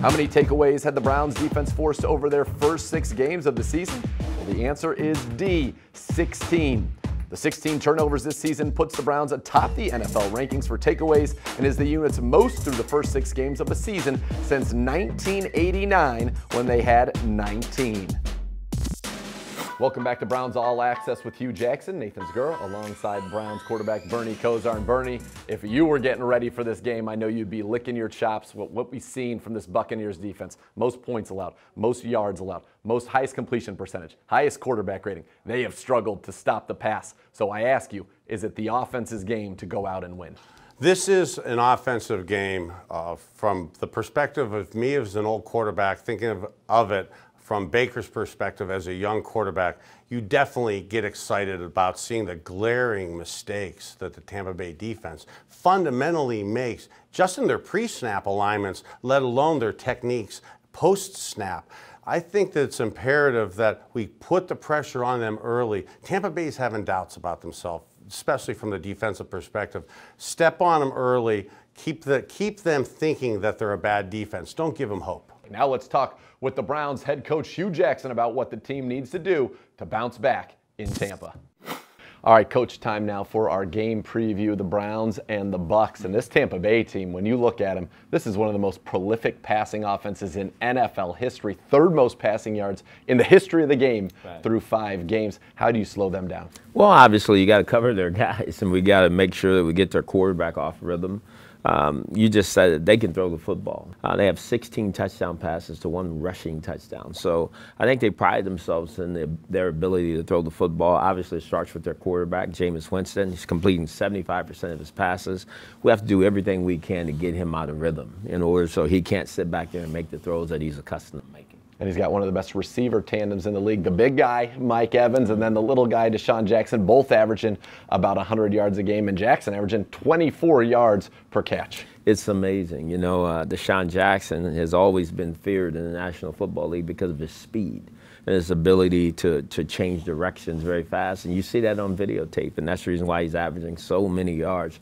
How many takeaways had the Browns defense forced over their first 6 games of the season? Well, the answer is D, 16. The 16 turnovers this season puts the Browns atop the NFL rankings for takeaways and is the unit's most through the first 6 games of the season since 1989 when they had 19. Welcome back to Browns All Access with Hue Jackson, Nathan Segura, alongside Browns quarterback Bernie Kosar. And Bernie, if you were getting ready for this game, I know you'd be licking your chops. What we've seen from this Buccaneers defense: most points allowed, most yards allowed, most highest completion percentage, highest quarterback rating. They have struggled to stop the pass. So I ask you, is it the offense's game to go out and win? This is an offensive game from the perspective of me as an old quarterback, thinking of it from Baker's perspective as a young quarterback. You definitely get excited about seeing the glaring mistakes that the Tampa Bay defense fundamentally makes just in their pre-snap alignments, let alone their techniques post-snap. I think that it's imperative that we put the pressure on them early. Tampa Bay's having doubts about themselves, especially from the defensive perspective. Step on them early. Keep them thinking that they're a bad defense. Don't give them hope. Now let's talk with the Browns head coach Hue Jackson about what the team needs to do to bounce back in Tampa. All right, Coach, time now for our game preview, the Browns and the Bucs. And this Tampa Bay team, when you look at them, this is one of the most prolific passing offenses in NFL history, 3rd most passing yards in the history of the game through 5 games. How do you slow them down? Well, obviously, you got to cover their guys, and we got to make sure that we get their quarterback off rhythm. You just said that they can throw the football. They have 16 touchdown passes to 1 rushing touchdown. So I think they pride themselves in their ability to throw the football. Obviously, it starts with their quarterback, Jameis Winston. He's completing 75% of his passes. We have to do everything we can to get him out of rhythm in order so he can't sit back there and make the throws that he's accustomed to making. And he's got one of the best receiver tandems in the league. The big guy, Mike Evans, and then the little guy, Hue Jackson, both averaging about 100 yards a game, and Jackson averaging 24 yards per catch. It's amazing. You know, Hue Jackson has always been feared in the National Football League because of his speed and his ability to change directions very fast. And you see that on videotape, and that's the reason why he's averaging so many yards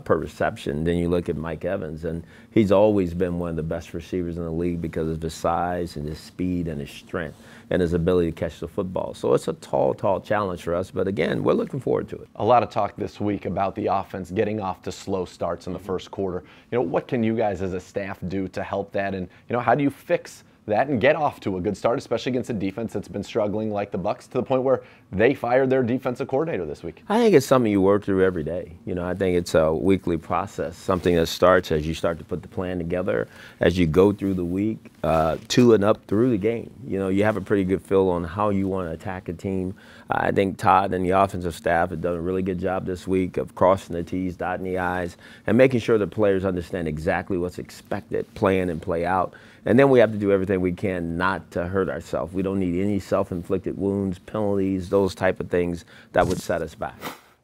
per reception. Then you look at Mike Evans, and he's always been one of the best receivers in the league because of his size and his speed and his strength and his ability to catch the football. So it's a tall, tall challenge for us, but again, we're looking forward to it. A lot of talk this week about the offense getting off to slow starts in the first quarter. You know, what can you guys as a staff do to help that, and how do you fix that and get off to a good start, especially against a defense that's been struggling like the Bucs, to the point where they fired their defensive coordinator this week? I think it's something you work through every day. I think it's a weekly process, something that starts as you start to put the plan together, as you go through the week, to and up through the game. You have a pretty good feel on how you want to attack a team. I think Todd and the offensive staff have done a really good job this week of crossing the T's, dotting the I's, and making sure the players understand exactly what's expected, play in and play out. And then we have to do everything we can not to hurt ourselves. We don't need any self-inflicted wounds, penalties, those type of things that would set us back.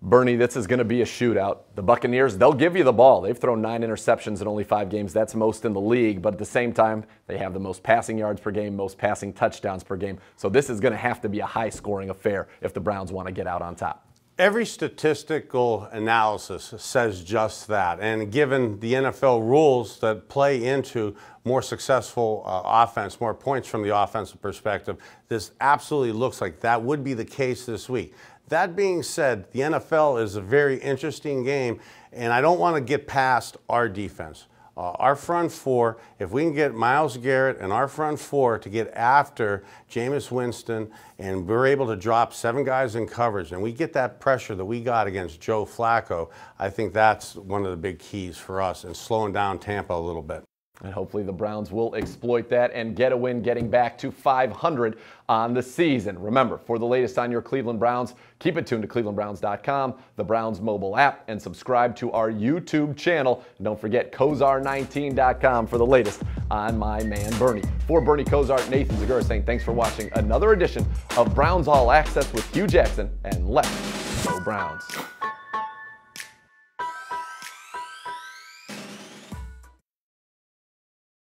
Bernie, this is going to be a shootout. The Buccaneers, they'll give you the ball. They've thrown 9 interceptions in only 5 games. That's most in the league. But at the same time, they have the most passing yards per game, most passing touchdowns per game. So this is going to have to be a high-scoring affair if the Browns want to get out on top. Every statistical analysis says just that. And given the NFL rules that play into more successful offense, more points from the offensive perspective, this absolutely looks like that would be the case this week. That being said, the NFL is a very interesting game, and I don't want to get past our defense. Our front 4, if we can get Myles Garrett and our front 4 to get after Jameis Winston, and we're able to drop 7 guys in coverage, and we get that pressure that we got against Joe Flacco, I think that's one of the big keys for us in slowing down Tampa a little bit. And hopefully the Browns will exploit that and get a win, getting back to 500 on the season. Remember, for the latest on your Cleveland Browns, keep it tuned to clevelandbrowns.com, the Browns mobile app, and subscribe to our YouTube channel. And don't forget Kosar19.com for the latest on my man Bernie. For Bernie Kosar, Nathan Segura saying thanks for watching another edition of Browns All Access with Hue Jackson, and let's go Browns.